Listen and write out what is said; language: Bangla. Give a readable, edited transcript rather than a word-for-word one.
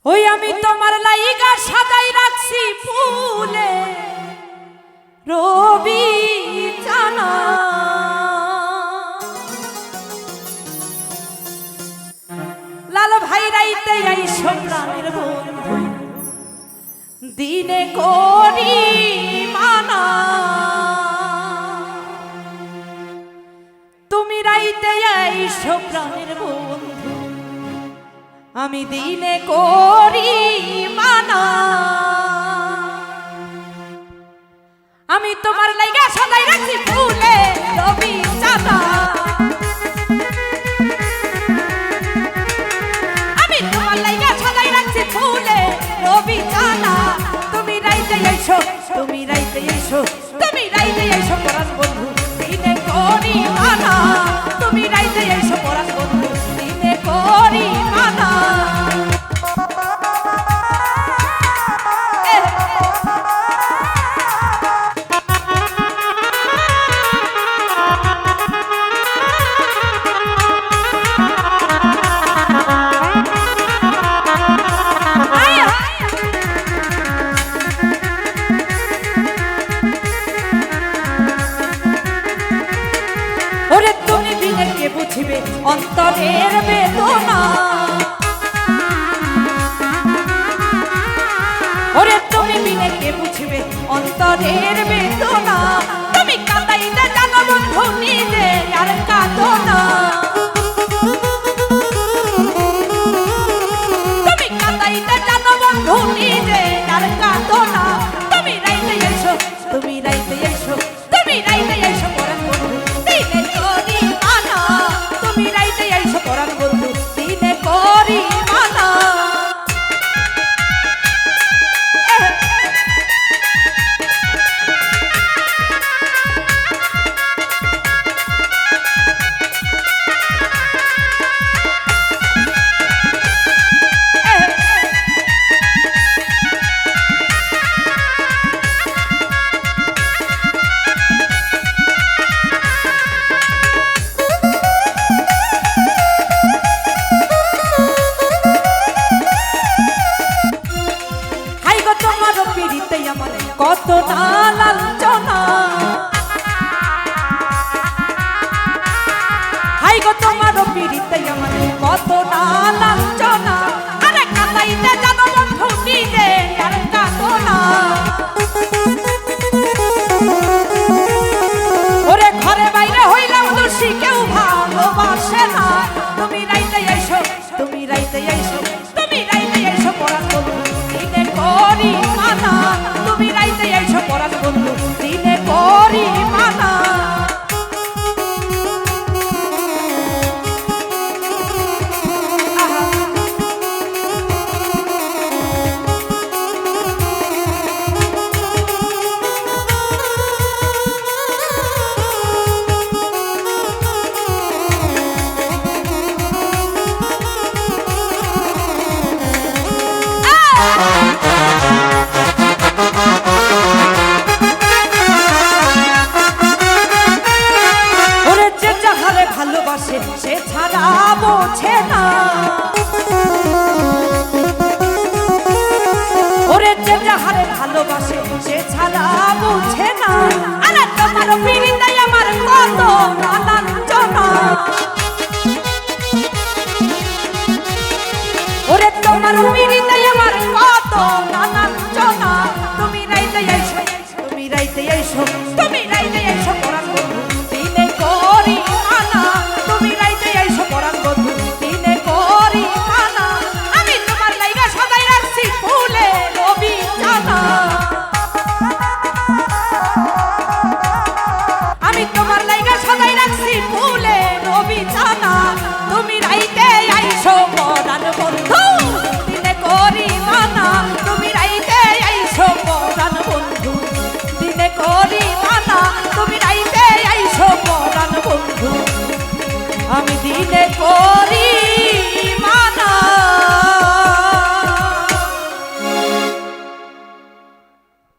ওই আমি তোমার লাইগা সাজাই রাখছি ফুলে রবি জানা লাল ভাই রাইতে আই সম্রাটের বন্ধু দিনে করি মানা তুমি রাইতে আই সম্রাটের বন্ধু আমি দিনে করি মানা আমি তোমার লাইগা সাজাই রাখছি ফুলে রবি জানা আমি তোমার লাইগা সাজাই রাখছি ফুলে রবি জানা তুমি রাইতে আইছো তুমি রাইতে আইছো তুমি রাইতে আইছো পরাণ বন্ধু দিনে করি মানা তুমি রাইতে আইছো পরাণ বন্ধু দিনে করি মানা ওরে তুমি দিনে কে বুঝিবে অন্তরের বেদনা ওরে তুমি দিনে কে বুঝিবে অন্তরের বেদনা তুমি কাঁদাইতে জানো বন্ধু নিজে আর কাঁদো না তুমি কাঁদাইতে জানো বন্ধু নিজে আর কাঁদো না তুমি রাইতে এসো তুমি রাইতে এসো তুমি রাইতে এসো পরাণ বন্ধু দিনে করি মানা তুমি রাইতে এসো পরাণ বন্ধু দিনে করি মানা কত না লাঞ্ছনা হাই গো তোমার পিড়িতে আমার কত না লাঞ্ছনা আরে কাঁদাইতে জানো বন্ধু নিজে আর কাঁদো না ওরে ঘরে বাইরে হইলাম দোষী কেউ ভালোবাসে না তুমি রাইতে এসো তুমি রাইতে এসো তুমি রাইতে এসো পরাণ বন্ধু দিনে করি মানা তুমি রাইতে এসো পরাণ বন্ধু দিনে করি মানা ভালোবাসে সে ছাড়া বোঝে না ওরে যে যাহারে ভালোবাসে সে ছাড়া বোঝে না আরে তোমার পিড়িতে আমার কত লাঞ্ছনা ওরে তোমার পিড়ি